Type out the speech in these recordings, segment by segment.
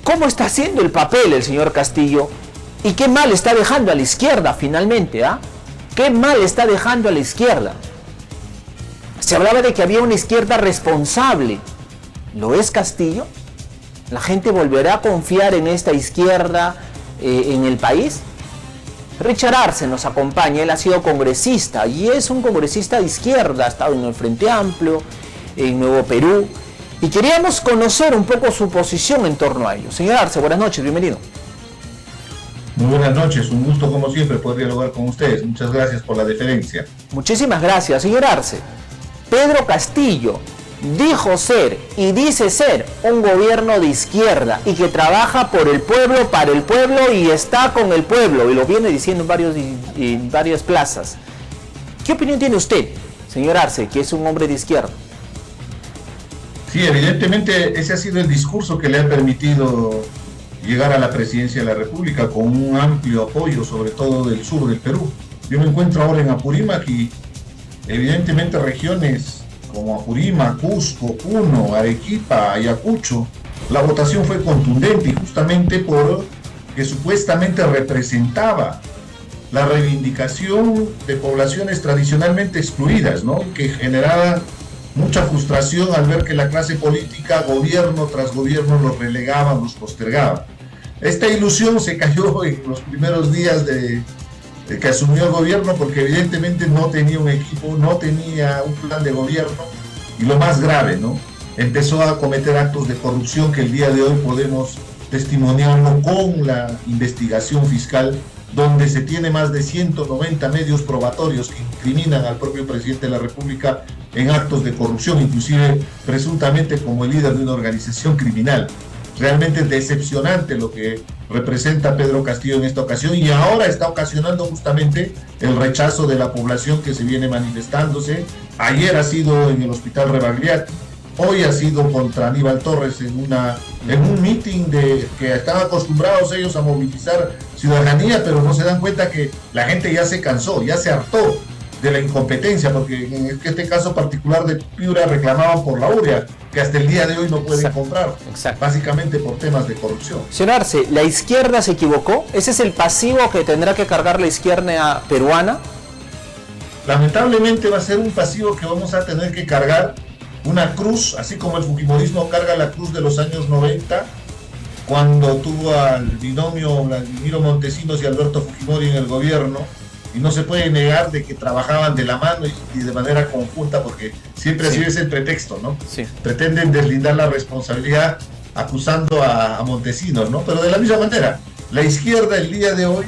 cómo está haciendo el papel el señor Castillo y qué mal está dejando a la izquierda finalmente, ¿ah? Qué mal está dejando a la izquierda. Se hablaba de que había una izquierda responsable. ¿Lo es Castillo? ¿La gente volverá a confiar en esta izquierda en el país? Richard Arce nos acompaña, él ha sido congresista y es un congresista de izquierda, ha estado en el Frente Amplio, en Nuevo Perú, y queríamos conocer un poco su posición en torno a ello. Señor Arce, buenas noches, bienvenido. Muy buenas noches, un gusto como siempre poder dialogar con ustedes. Muchas gracias por la deferencia. Muchísimas gracias, señor Arce. Pedro Castillo dijo ser y dice ser un gobierno de izquierda y que trabaja por el pueblo, para el pueblo y está con el pueblo, y lo viene diciendo en varias plazas. ¿Qué opinión tiene usted, señor Arce, que es un hombre de izquierda? Sí, evidentemente ese ha sido el discurso que le ha permitido llegar a la presidencia de la República con un amplio apoyo, sobre todo del sur del Perú. Yo me encuentro ahora en Apurímac y evidentemente regiones como Apurímac, Cusco, Puno, Arequipa, Ayacucho, la votación fue contundente y justamente porque supuestamente representaba la reivindicación de poblaciones tradicionalmente excluidas, ¿no? Que generaba mucha frustración al ver que la clase política, gobierno tras gobierno, los relegaba, los postergaba. Esta ilusión se cayó en los primeros días de que asumió el gobierno, porque evidentemente no tenía un equipo, no tenía un plan de gobierno, y lo más grave, ¿no? Empezó a cometer actos de corrupción que el día de hoy podemos testimoniarlo con la investigación fiscal, donde se tiene más de 190 medios probatorios que incriminan al propio presidente de la República en actos de corrupción, inclusive presuntamente como el líder de una organización criminal. Realmente decepcionante lo que representa Pedro Castillo en esta ocasión, y ahora está ocasionando justamente el rechazo de la población que se viene manifestándose. Ayer ha sido en el Hospital Rebagliati, hoy ha sido contra Aníbal Torres en un meeting que están acostumbrados ellos a movilizar ciudadanía, pero no se dan cuenta que la gente ya se cansó, ya se hartó de la incompetencia, porque en este caso particular de Piura reclamaban por la urea, que hasta el día de hoy no pueden comprar, básicamente por temas de corrupción. Señor Arce, ¿la izquierda se equivocó? ¿Ese es el pasivo que tendrá que cargar la izquierda peruana? Lamentablemente va a ser un pasivo que vamos a tener que cargar, una cruz, así como el fujimorismo carga la cruz de los años 90, cuando tuvo al binomio Vladimiro Montesinos y Alberto Fujimori en el gobierno, y no se puede negar de que trabajaban de la mano y de manera conjunta, porque siempre así es el pretexto, ¿no? Sí. Pretenden deslindar la responsabilidad acusando a Montesinos, ¿no? Pero de la misma manera, la izquierda el día de hoy,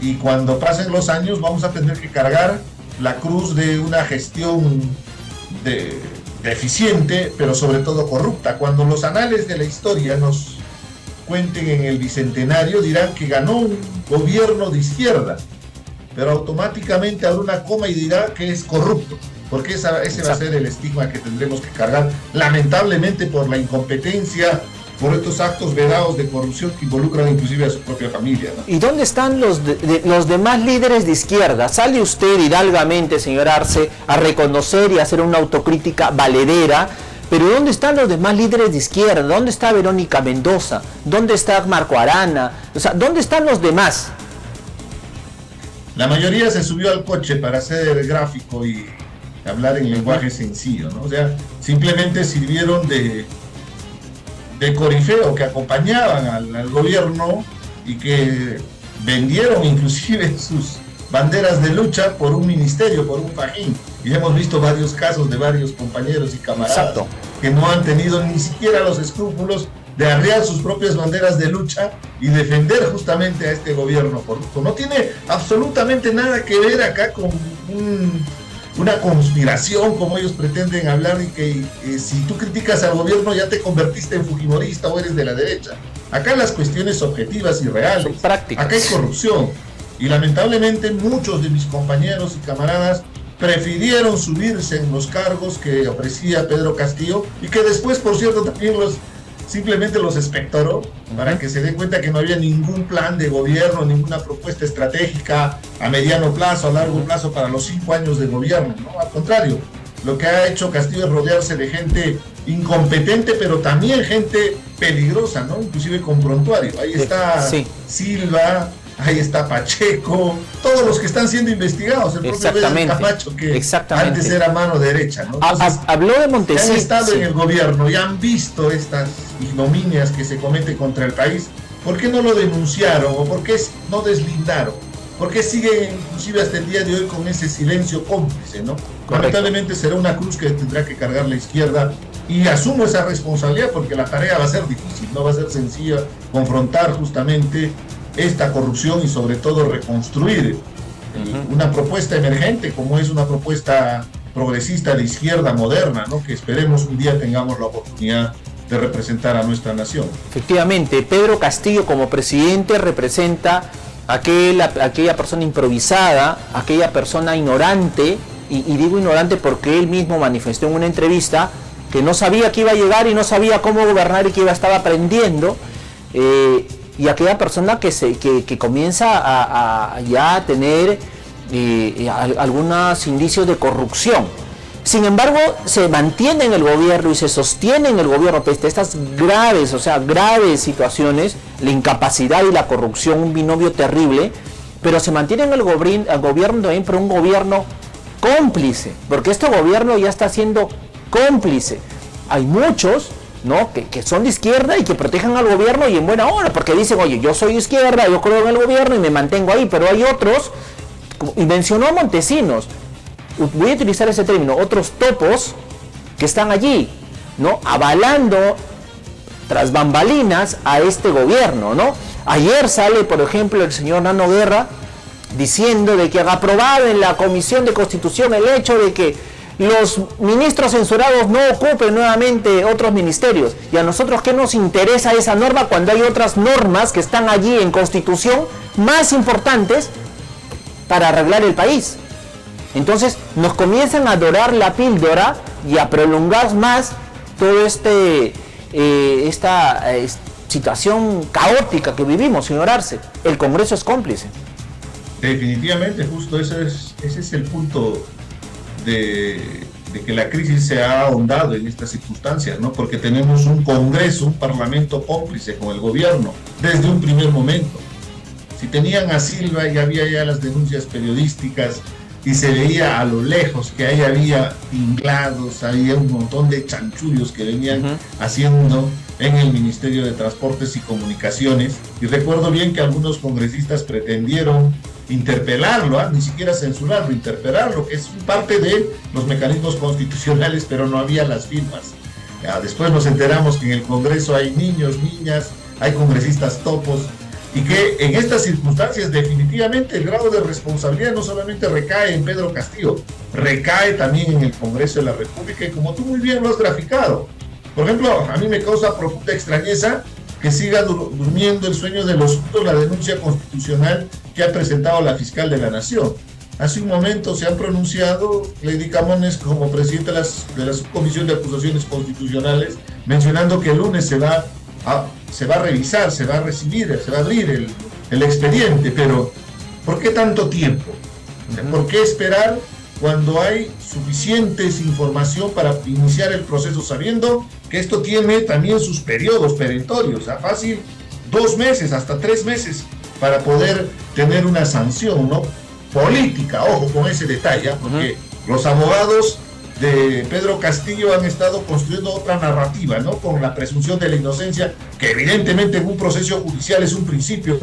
y cuando pasen los años, vamos a tener que cargar la cruz de una gestión deficiente, pero sobre todo corrupta. Cuando los anales de la historia nos cuenten en el bicentenario, dirán que ganó un gobierno de izquierda, pero automáticamente habrá una coma y dirá que es corrupto, porque ese va a ser el estigma que tendremos que cargar, lamentablemente, por la incompetencia, por estos actos vedados de corrupción que involucran inclusive a su propia familia, ¿no? ¿Y dónde están los demás líderes de izquierda? Sale usted hidalgamente, señor Arce, a reconocer y a hacer una autocrítica valedera, pero ¿dónde están los demás líderes de izquierda? ¿Dónde está Verónica Mendoza? ¿Dónde está Marco Arana? O sea, ¿dónde están los demás? La mayoría se subió al coche para hacer gráfico y hablar en lenguaje sencillo, ¿no? O sea, simplemente sirvieron de corifeo, que acompañaban al gobierno y que vendieron inclusive sus banderas de lucha por un ministerio, por un fajín. Y hemos visto varios casos de varios compañeros y camaradas que no han tenido ni siquiera los escrúpulos de arriar sus propias banderas de lucha y defender justamente a este gobierno corrupto. No tiene absolutamente nada que ver acá con una conspiración, como ellos pretenden hablar, y que si tú criticas al gobierno ya te convertiste en fujimorista o eres de la derecha. Acá las cuestiones objetivas y reales. Son prácticas. Acá hay corrupción. Y lamentablemente muchos de mis compañeros y camaradas prefirieron subirse en los cargos que ofrecía Pedro Castillo, y que después, por cierto, también simplemente los espectoró, para que se den cuenta que no había ningún plan de gobierno, ninguna propuesta estratégica a mediano plazo, a largo plazo para los 5 años de gobierno, ¿no? Al contrario, lo que ha hecho Castillo es rodearse de gente incompetente, pero también gente peligrosa, ¿no? Inclusive con prontuario. Ahí está Silva, ahí está Pacheco, todos los que están siendo investigados, el propio Bedel Camacho, que antes era mano derecha, ¿no? Entonces, habló de Montesinos. Han estado en el gobierno y han visto estas ignominias que se cometen contra el país. ¿Por qué no lo denunciaron o por qué no deslindaron? ¿Por qué siguen inclusive hasta el día de hoy con ese silencio cómplice, ¿no? Lamentablemente será una cruz que tendrá que cargar la izquierda, y asumo esa responsabilidad porque la tarea va a ser difícil, no va a ser sencilla confrontar justamente esta corrupción y sobre todo reconstruir una propuesta emergente como es una propuesta progresista de izquierda moderna, ¿no? Que esperemos un día tengamos la oportunidad de representar a nuestra nación. Efectivamente, Pedro Castillo como presidente representa aquella persona improvisada, aquella persona ignorante, y digo ignorante porque él mismo manifestó en una entrevista que no sabía que iba a llegar y no sabía cómo gobernar y que estaba aprendiendo, y aquella persona que comienza a ya tener algunos indicios de corrupción. Sin embargo, se mantiene en el gobierno y se sostiene en el gobierno pese a estas graves situaciones, la incapacidad y la corrupción, un binomio terrible, pero se mantiene en el gobierno también, pero un gobierno cómplice, porque este gobierno ya está siendo cómplice. Hay muchos, ¿no?, que son de izquierda y que protegen al gobierno y en buena hora, porque dicen, oye, yo soy de izquierda, yo creo en el gobierno y me mantengo ahí, pero hay otros, y mencionó a Montesinos, voy a utilizar ese término, otros topos que están allí, ¿no?, avalando tras bambalinas a este gobierno, ¿no? Ayer sale, por ejemplo, el señor Nano Guerra diciendo de que han aprobado en la Comisión de Constitución el hecho de que los ministros censurados no ocupen nuevamente otros ministerios. Y a nosotros, ¿qué nos interesa esa norma cuando hay otras normas que están allí en Constitución más importantes para arreglar el país? Entonces nos comienzan a dorar la píldora y a prolongar más todo esta situación caótica que vivimos, señor Arce. El Congreso es cómplice. Definitivamente, justo ese es el punto de que la crisis se ha ahondado en estas circunstancias, ¿no? Porque tenemos un Congreso, un Parlamento cómplice con el gobierno desde un primer momento. Si tenían a Silva y había ya las denuncias periodísticas y se veía a lo lejos que ahí había tinglados, había un montón de chanchullos que venían haciendo en el Ministerio de Transportes y Comunicaciones, y recuerdo bien que algunos congresistas pretendieron interpelarlo, ni siquiera censurarlo, interpelarlo, que es parte de los mecanismos constitucionales, pero no había las firmas. Después nos enteramos que en el Congreso hay niños, niñas, hay congresistas topos, y que en estas circunstancias definitivamente el grado de responsabilidad no solamente recae en Pedro Castillo, recae también en el Congreso de la República, y como tú muy bien lo has graficado. Por ejemplo, a mí me causa profunda extrañeza que siga durmiendo el sueño de los justos la denuncia constitucional que ha presentado la fiscal de la Nación. Hace un momento se han pronunciado Lady Camones como presidente de la Subcomisión de Acusaciones Constitucionales, mencionando que el lunes se va a revisar, se va a recibir, se va a abrir el expediente, pero ¿por qué tanto tiempo? ¿Por qué esperar cuando hay suficientes información para iniciar el proceso, sabiendo que esto tiene también sus periodos perentorios, fácil 2 meses, hasta 3 meses, para poder tener una sanción, ¿no?, política? Ojo con ese detalle, porque los abogados de Pedro Castillo han estado construyendo otra narrativa, ¿no?, con la presunción de la inocencia, que evidentemente en un proceso judicial es un principio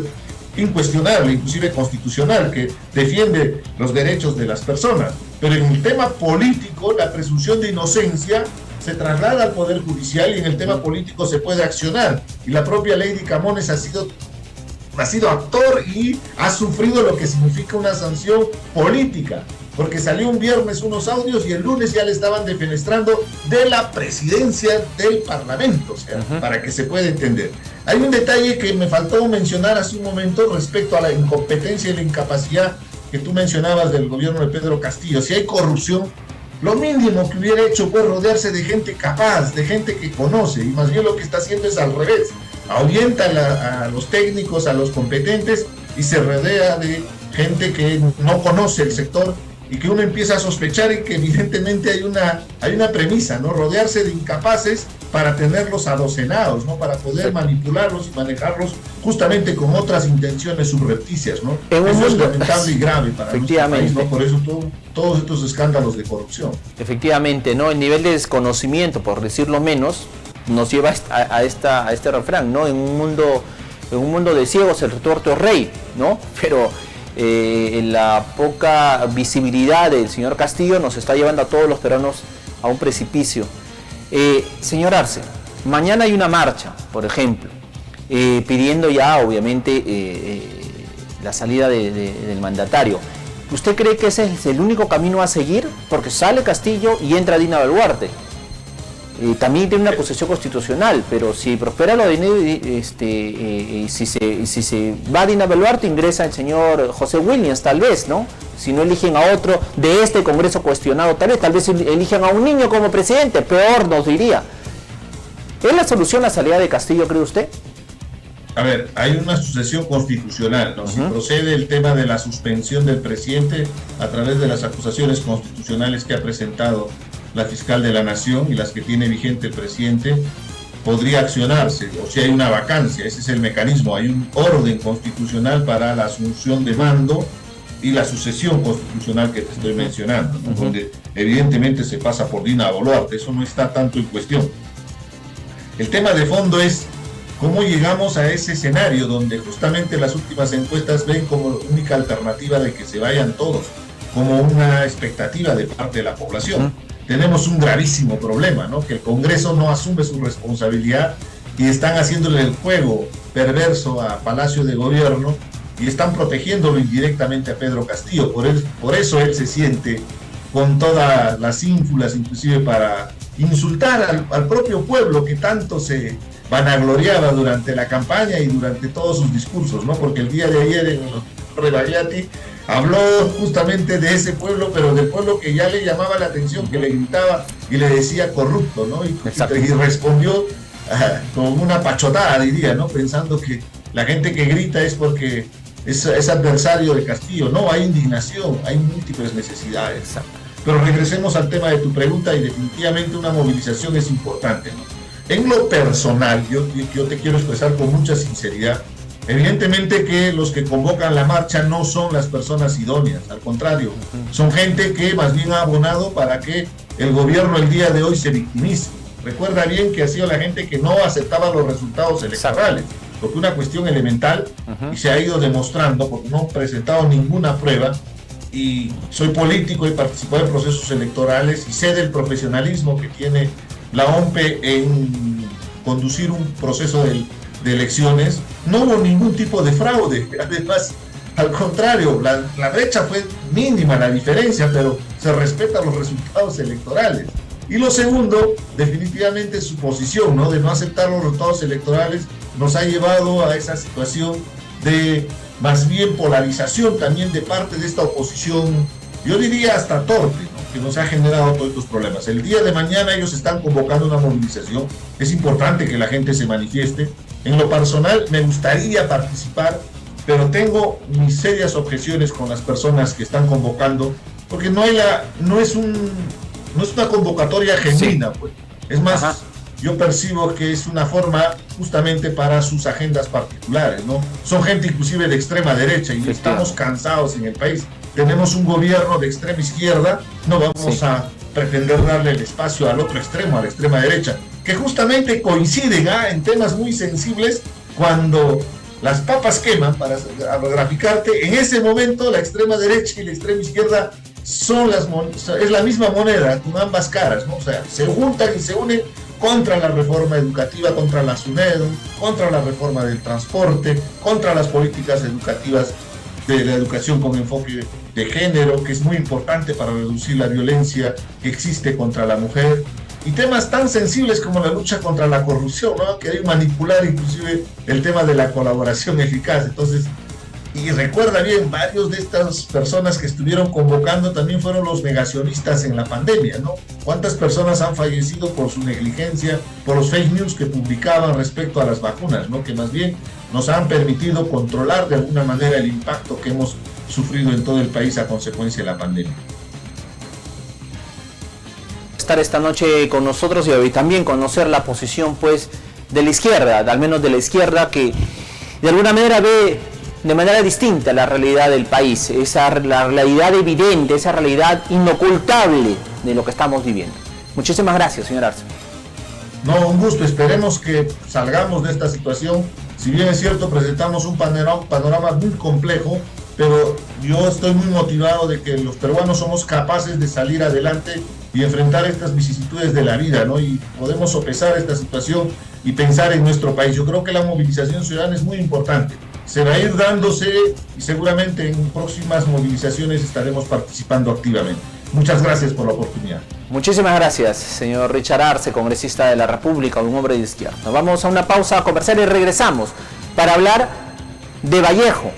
incuestionable, inclusive constitucional, que defiende los derechos de las personas. Pero en el tema político, la presunción de inocencia se traslada al Poder Judicial, y en el tema político se puede accionar. Y la propia Lady Camones ha sido actor y ha sufrido lo que significa una sanción política, porque salió un viernes unos audios y el lunes ya le estaban defenestrando de la presidencia del Parlamento, o sea, para que se pueda entender. Hay un detalle que me faltó mencionar hace un momento respecto a la incompetencia y la incapacidad que tú mencionabas del gobierno de Pedro Castillo. Si hay corrupción, lo mínimo que hubiera hecho fue rodearse de gente capaz, de gente que conoce, y más bien lo que está haciendo es al revés. Ahuyenta a los técnicos, a los competentes, y se rodea de gente que no conoce el sector, y que uno empieza a sospechar y que evidentemente hay una premisa, ¿no? Rodearse de incapaces para tenerlos adocenados, ¿no? Para poder manipularlos y manejarlos justamente con otras intenciones subrepticias, ¿no? Eso es lamentable y grave para nuestro país, ¿no? Por eso todos estos escándalos de corrupción. Efectivamente, ¿no? El nivel de desconocimiento, por decirlo menos, nos lleva a este refrán, ¿no? En un mundo de ciegos el tuerto es rey, ¿no? Pero la poca visibilidad del señor Castillo nos está llevando a todos los peruanos a un precipicio. Señor Arce, mañana hay una marcha, por ejemplo, pidiendo ya, obviamente, la salida del mandatario. ¿Usted cree que ese es el único camino a seguir? Porque sale Castillo y entra Dina Boluarte. También tiene una posesión constitucional, pero si prospera lo de si se va Dina Boluarte, ingresa el señor José Williams, tal vez, ¿no? Si no eligen a otro de este Congreso cuestionado, tal vez elijan a un niño como presidente, peor nos diría. ¿Es la solución la salida de Castillo, cree usted? A ver, hay una sucesión constitucional, ¿no? Si procede el tema de la suspensión del presidente a través de las acusaciones constitucionales que ha presentado la fiscal de la Nación y las que tiene vigente el presidente, podría accionarse, o si hay una vacancia, ese es el mecanismo, hay un orden constitucional para la asunción de mando y la sucesión constitucional que te estoy mencionando, ¿no? Donde evidentemente se pasa por Dina Boluarte, eso no está tanto en cuestión. El tema de fondo es cómo llegamos a ese escenario donde justamente las últimas encuestas ven como única alternativa de que se vayan todos, como una expectativa de parte de la población. Tenemos un gravísimo problema, ¿no? Que el Congreso no asume su responsabilidad y están haciéndole el juego perverso a Palacio de Gobierno y están protegiéndolo indirectamente a Pedro Castillo. Por eso él se siente con todas las ínfulas, inclusive para insultar al propio pueblo que tanto se vanagloriaba durante la campaña y durante todos sus discursos, ¿no? Porque el día de ayer en Rebagliati habló justamente de ese pueblo, pero del pueblo que ya le llamaba la atención, que le gritaba y le decía corrupto, ¿no? Y respondió con una pachotada, diría, ¿no? Pensando que la gente que grita es porque es adversario de Castillo. No, hay indignación, hay múltiples necesidades. Exacto. Pero regresemos al tema de tu pregunta y definitivamente una movilización es importante, ¿no? En lo personal, yo te quiero expresar con mucha sinceridad. Evidentemente que los que convocan la marcha no son las personas idóneas, al contrario, son gente que más bien ha abonado para que el gobierno el día de hoy se victimice. Recuerda bien que ha sido la gente que no aceptaba los resultados electorales, porque una cuestión elemental, y se ha ido demostrando, porque no han presentado ninguna prueba, y soy político, he participado en procesos electorales y sé del profesionalismo que tiene la OMPE en conducir un proceso de elecciones. No hubo ningún tipo de fraude, además, al contrario, la brecha fue mínima, la diferencia, pero se respetan los resultados electorales. Y lo segundo, definitivamente su posición, ¿no? De no aceptar los resultados electorales nos ha llevado a esa situación de más bien polarización también de parte de esta oposición, yo diría hasta torpe, ¿no? Que nos ha generado todos estos problemas. El día de mañana ellos están convocando una movilización, es importante que la gente se manifieste. En lo personal me gustaría participar, pero tengo mis serias objeciones con las personas que están convocando, porque no es una convocatoria genuina, pues. Es más, yo percibo que es una forma justamente para sus agendas particulares, ¿no? Son gente inclusive de extrema derecha y estamos cansados en el país. Tenemos un gobierno de extrema izquierda, no vamos a pretender darle el espacio al otro extremo, a la extrema derecha, que justamente coinciden en temas muy sensibles. Cuando las papas queman, para graficarte, en ese momento la extrema derecha y la extrema izquierda es la misma moneda, con ambas caras, ¿no? O sea, se juntan y se unen contra la reforma educativa, contra la SUNEDU, contra la reforma del transporte, contra las políticas educativas de la educación con enfoque de género, que es muy importante para reducir la violencia que existe contra la mujer, y temas tan sensibles como la lucha contra la corrupción, ¿no? Que hay manipular inclusive el tema de la colaboración eficaz. Entonces, y recuerda bien, varios de estas personas que estuvieron convocando también fueron los negacionistas en la pandemia, ¿no? ¿Cuántas personas han fallecido por su negligencia, por los fake news que publicaban respecto a las vacunas, ¿no? Que más bien nos han permitido controlar de alguna manera el impacto que hemos sufrido en todo el país a consecuencia de la pandemia. estar esta noche con nosotros y también conocer la posición pues de la izquierda, al menos de la izquierda que de alguna manera ve de manera distinta la realidad del país, la realidad evidente, esa realidad inocultable de lo que estamos viviendo. Muchísimas gracias, señor Arce. No, un gusto, esperemos que salgamos de esta situación. Si bien es cierto, presentamos un panorama muy complejo, pero yo estoy muy motivado de que los peruanos somos capaces de salir adelante y enfrentar estas vicisitudes de la vida, ¿no? Y podemos sopesar esta situación y pensar en nuestro país. Yo creo que la movilización ciudadana es muy importante. Se va a ir dándose y seguramente en próximas movilizaciones estaremos participando activamente. Muchas gracias por la oportunidad. Muchísimas gracias, señor Richard Arce, congresista de la República, un hombre de izquierda. Vamos a una pausa comercial y regresamos para hablar de Vallejo.